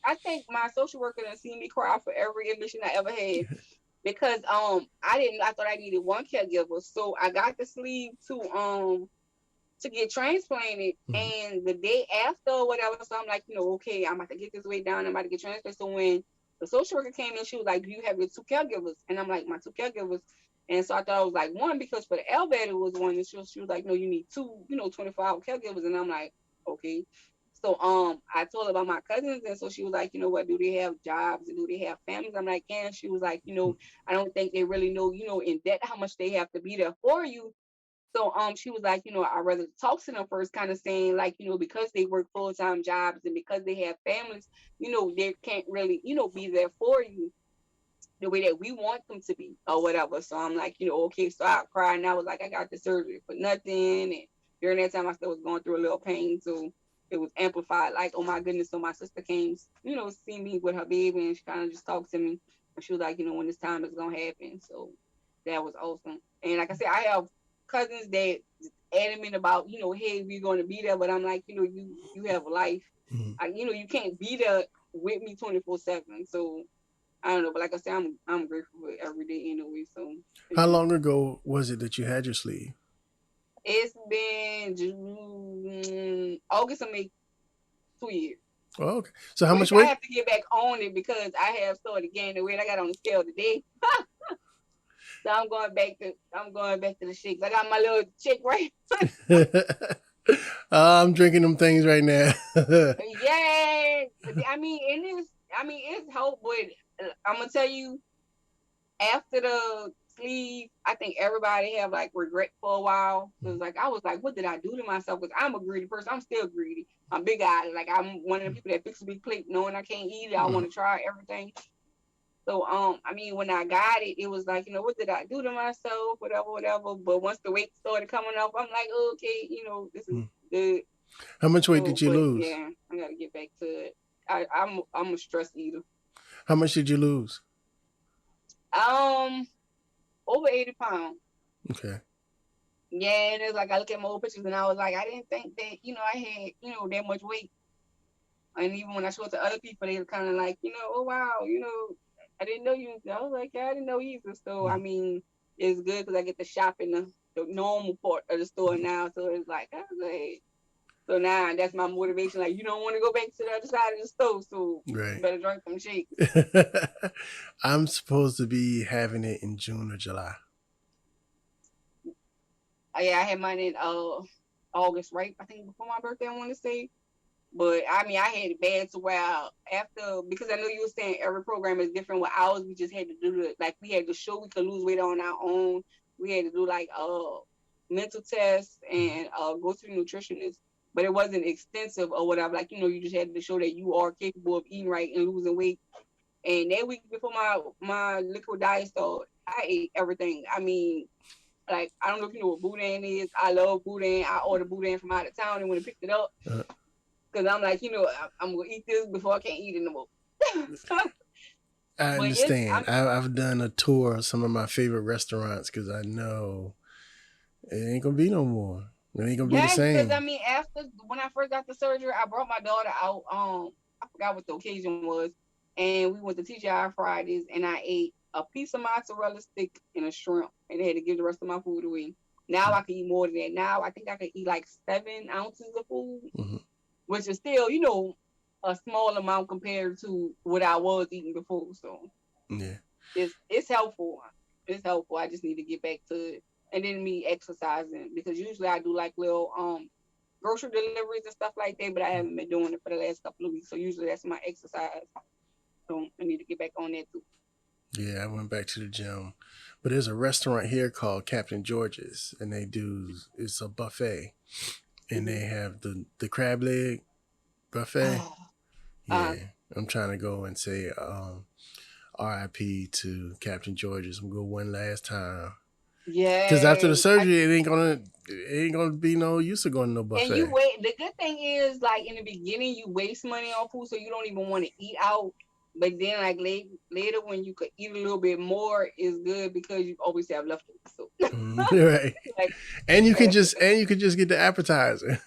I think my social worker done seen me cry for every admission I ever had, because I thought I needed one caregiver. So I got the sleeve to get transplanted, Mm-hmm. and the day after or whatever, so I'm like, okay, I'm about to get this weight down, I'm about to get transplanted. So when the social worker came in, she was like, do you have your two caregivers? And I'm like, my two caregivers. And so I thought I was like one, because for the LVAD it was one, and she was like, no, you need two, 24-hour caregivers. And I'm like, okay. So I told her about my cousins, and so she was like, what, do they have jobs and do they have families? I'm like, yeah. And she was like, I don't think they really know, in depth how much they have to be there for you. So she was like, I'd rather talk to them first, kind of saying like, because they work full-time jobs and because they have families, they can't really, be there for you the way that we want them to be or whatever. So I'm like, okay. So I cried, and I was like, I got the surgery for nothing. And during that time I still was going through a little pain. So it was amplified, like, oh my goodness. So my sister came, see me with her baby, and she kind of just talked to me. And she was like, when this time is gonna happen. So that was awesome. And like I said, I have cousins that adamant about, hey, we're gonna be there, but I'm like, you have a life. Mm-hmm. You can't be there with me 24/7. So I don't know, but like I said, I'm grateful for every day anyway. So How long ago was it that you had your sleeve? it's been June, August, or May, 2 years. Oh, okay. So how Which much I weight? have to get back on it because I have started gaining the weight. I got on the scale today. So I'm going back to the shakes. I got my little shake right. I'm drinking them things right now. Yeah. I mean, it's hope, but I'm gonna tell you, after the sleeve, I think everybody have like regret for a while. Cause like I was like, what did I do to myself? Cause I'm a greedy person. I'm still greedy. I'm big eyed. Like I'm one of the people that fix a big plate, knowing I can't eat it. I want to try everything. So I mean, when I got it, it was like, what did I do to myself? Whatever, whatever. But once the weight started coming up, I'm like, okay, this is good. How much weight So, did you but lose? yeah, I gotta get back to it. I'm a stress eater. How much did you lose? Um, over 80 pounds. Okay. Yeah, and it's like I look at my old pictures and I was like, I didn't think that, I had, that much weight. And even when I showed it to other people, they were kind of like, oh wow, I didn't know you. I was like, yeah, I didn't know either. So I mean, it's good because I get to shop in the normal part of the store now. So it's like, okay. So now that's my motivation. Like, you don't want to go back to the other side of the stove, so you Right. better drink some shakes. I'm supposed to be having it in June or July. Yeah, I had mine in August, right? I think before my birthday, I want to say. But I mean, I had it bad to where after, because I know you were saying every program is different. With ours, we just had to do we had to show we could lose weight on our own. We had to do like mental tests and go to the nutritionist, but it wasn't extensive or whatever. Like, you just had to show that you are capable of eating right and losing weight. And that week before my liquid diet started, I ate everything. I mean, like, I don't know if you know what boudin is. I love boudin. I ordered boudin from out of town, and when I picked it up, because I'm like, I'm gonna eat this before I can't eat it no more. I But understand. I've done a tour of some of my favorite restaurants because I know it ain't gonna be no more. It ain't gonna be the yes, because I same. mean, after when I first got the surgery, I brought my daughter out. I forgot what the occasion was, and we went to TGI Fridays, and I ate a piece of mozzarella stick and a shrimp, and I had to give the rest of my food away. Now I can eat more than that. Now I think I can eat like 7 ounces of food, which is still, a small amount compared to what I was eating before. So yeah, it's helpful. It's helpful. I just need to get back to it. And then me exercising, because usually I do like little grocery deliveries and stuff like that, but I haven't been doing it for the last couple of weeks. So usually that's my exercise. So I need to get back on that too. yeah. I went back to the gym, but there's a restaurant here called Captain George's, and it's a buffet, and they have the crab leg buffet. Yeah, I'm trying to go and say RIP to Captain George's. I'm gonna go one last time. Yeah. Because after the surgery, it ain't gonna be no use of going to no buffet. And you wait. The good thing is, like in the beginning, you waste money on food, so you don't even want to eat out. But then, like later, when you could eat a little bit more, is good because you always have leftovers. So. Right. Like, and you can just get the appetizer.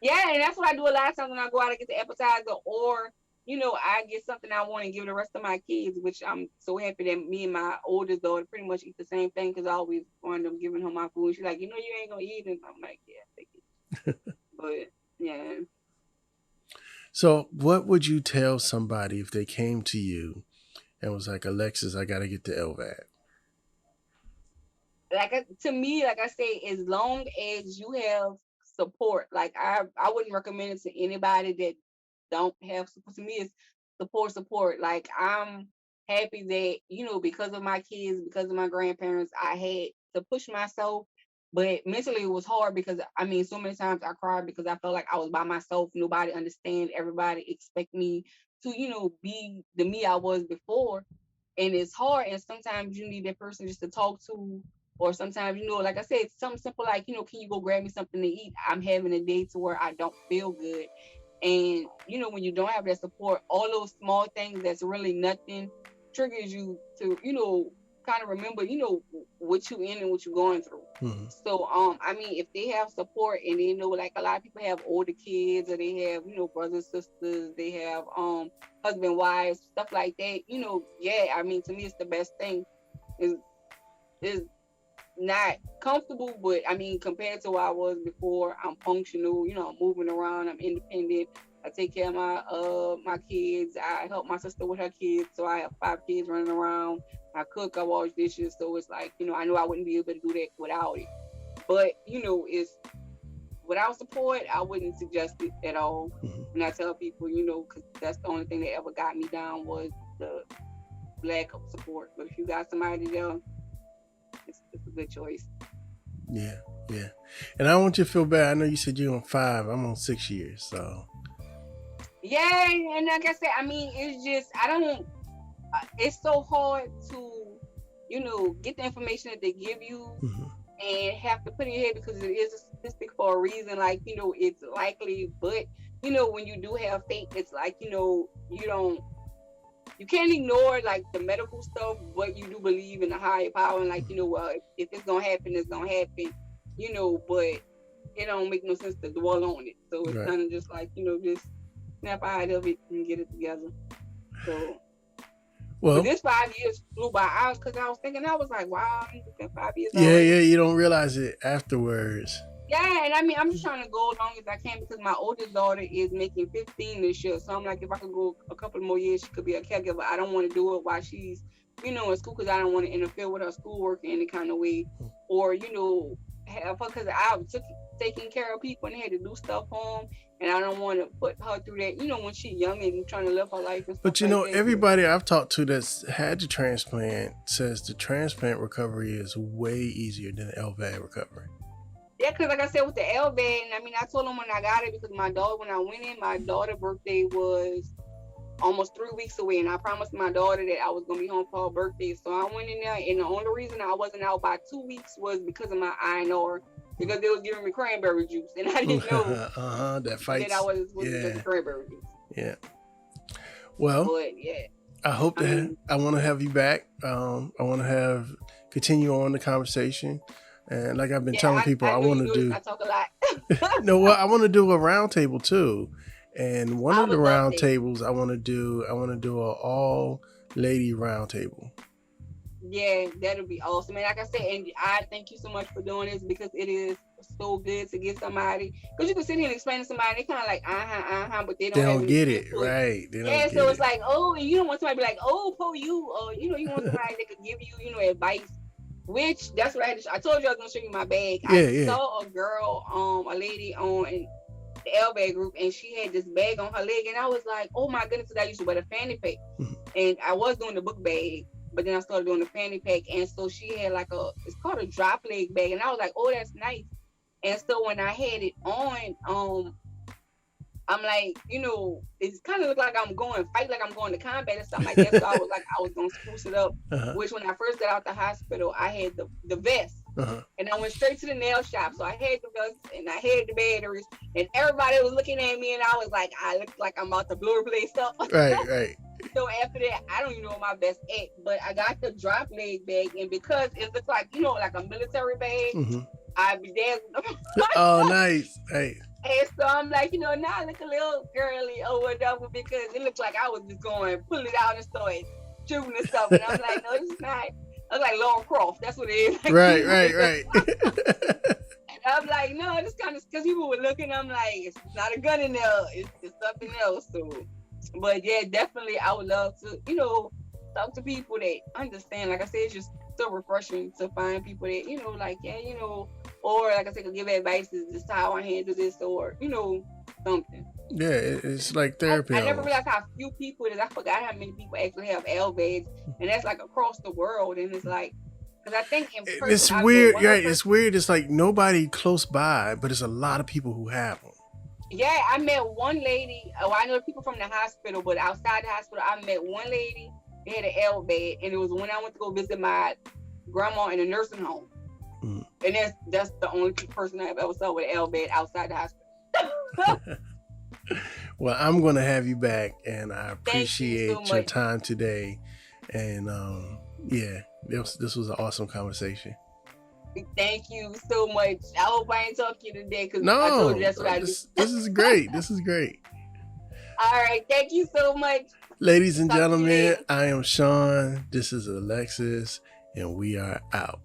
Yeah, and that's what I do a lot of times when I go out and get the appetizer, or I get something I want to give the rest of my kids, which I'm so happy that me and my oldest daughter pretty much eat the same thing because I always wind up giving her my food. She's like, you ain't gonna eat it. I'm like, yeah, take it. But yeah. So, what would you tell somebody if they came to you and was like, Alexis, I got to get the LVAD? To me, like I say, as long as you have support, like I wouldn't recommend it to anybody that don't have support. To me, it's support. Like I'm happy that, because of my kids, because of my grandparents, I had to push myself. But mentally it was hard because I mean so many times I cried because I felt like I was by myself. Nobody understand. Everybody expect me to, be the me I was before. And it's hard, and sometimes you need that person just to talk to, or sometimes, like I said, something simple like, can you go grab me something to eat? I'm having a day to where I don't feel good. And, when you don't have that support, all those small things that's really nothing triggers you to, kind of remember, what you in and what you're going through. Mm-hmm. So, I mean, if they have support and they know, like a lot of people have older kids or they have, brothers, sisters, they have, husband, wives, stuff like that, yeah, I mean, to me, it's the best thing. Is not comfortable, but I mean, compared to what I was before, I'm functional. I'm moving around. I'm independent. I take care of my kids. I help my sister with her kids. So I have 5 kids running around. I cook. I wash dishes. So it's like, I know I wouldn't be able to do that without it. But it's without support, I wouldn't suggest it at all. Mm-hmm. And I tell people, because that's the only thing that ever got me down was the lack of support. But if you got somebody there, it's a good choice. Yeah. And I don't want you to feel bad. I know you said you're on 5. I'm on 6 years, so. Yeah, and like I said, I mean, it's just, it's so hard to, get the information that they give you Mm-hmm. and have to put in your head because it is a statistic for a reason. Like, it's likely, but, when you do have faith, it's like, you can't ignore like the medical stuff, but you do believe in the higher power and like, well, if it's gonna happen, it's gonna happen, but it don't make no sense to dwell on it. So it's kind of just like, just snap out of it and get it together. So, well, this 5 years flew by out because I was thinking, I was like, wow, it's been 5 years. Yeah, you don't realize it afterwards. Yeah, and I mean, I'm just trying to go as long as I can because my oldest daughter is making 15 this year. So I'm like, if I could go a couple more years, she could be a caregiver. I don't want to do it while she's, in school because I don't want to interfere with her schoolwork in any kind of way. Or, have her, because I was taking care of people and they had to do stuff for them. And I don't want to put her through that, when she's young and trying to live her life and stuff. But, everybody I've talked to that's had the transplant says the transplant recovery is way easier than the LVAD recovery. Yeah, because like I said, with the LVAD, and I mean, I told them when I got it because when I went in, my daughter's birthday was almost 3 weeks away, and I promised my daughter that I was going to be home for her birthday. So I went in there, and the only reason I wasn't out by 2 weeks was because of my INR, because they was giving me cranberry juice, and I didn't know that I wasn't supposed to get cranberry juice. Yeah. Well, but, yeah. I hope that I want to have you back. I want to continue on the conversation. And like I've been telling people, I want to do. I talk a lot. No, well, I want to do a round table too. And one of the round tables I want to do an all lady round table. Yeah, that'll be awesome. And like I said, and I thank you so much for doing this because it is so good to get somebody. Because you can sit here and explain to somebody, they kind of like, but they don't get it, right? They don't get so it's like, oh, and you don't want somebody to be like, oh, po you, or, you want somebody that could give you, advice. Which, that's what I told you I was going to show you my bag. I saw a girl, a lady on the LVAD group, and she had this bag on her leg, and I was like, oh my goodness, because I used to wear the fanny pack. Mm-hmm. And I was doing the book bag, but then I started doing the fanny pack, and so she had like it's called a drop leg bag, and I was like, oh, that's nice. And so when I had it on, I'm like, it kind of looked like I'm going to combat and stuff like that. So I was like, I was going to spruce it up. Uh-huh. Which when I first got out the hospital, I had the vest. Uh-huh. And I went straight to the nail shop. So I had the vest and I had the batteries. And everybody was looking at me and I was like, I look like I'm about to blow the place up. Right. So after that, I don't even know what my vest at. But I got the drop leg bag. And because it looks like, like a military bag, mm-hmm. I bedazzled. Oh, nice. Hey. And so I'm like, now I look a little girly or whatever because it looks like I was just going, pull it out and start shooting and stuff. And I'm like, no, it's not. I was like Lauren Croft. That's what it is. Like, right. And I'm like, no, this kind of, because people were looking, I'm like, it's not a gun in there. It's something else. So, but yeah, definitely I would love to, talk to people that understand. Like I said, it's just so refreshing to find people that, like, yeah, or like I said, give advice, this is how I handle this, or, something. Yeah, it's like therapy. I never realized how few people it is. I forgot how many people actually have LVADs, and that's like across the world. And it's like, because I think in person, it's weird. Right, it's weird. It's like nobody close by, but it's a lot of people who have them. Yeah, I met one lady. Oh, I know people from the hospital, but outside the hospital, I met one lady. They had an LVAD, and it was when I went to go visit my grandma in a nursing home. Mm. And that's the only person I've ever saw with an LVAD outside the hospital. Well, I'm going to have you back, and I appreciate your time today. And yeah, This was an awesome conversation. Thank you so much. I hope I ain't talking to you today because No, I told you that's what I do. This is great. This is great. All right. Thank you so much. Ladies and Talk to you gentlemen, later. I am Sean. This is Alexis, and we are out.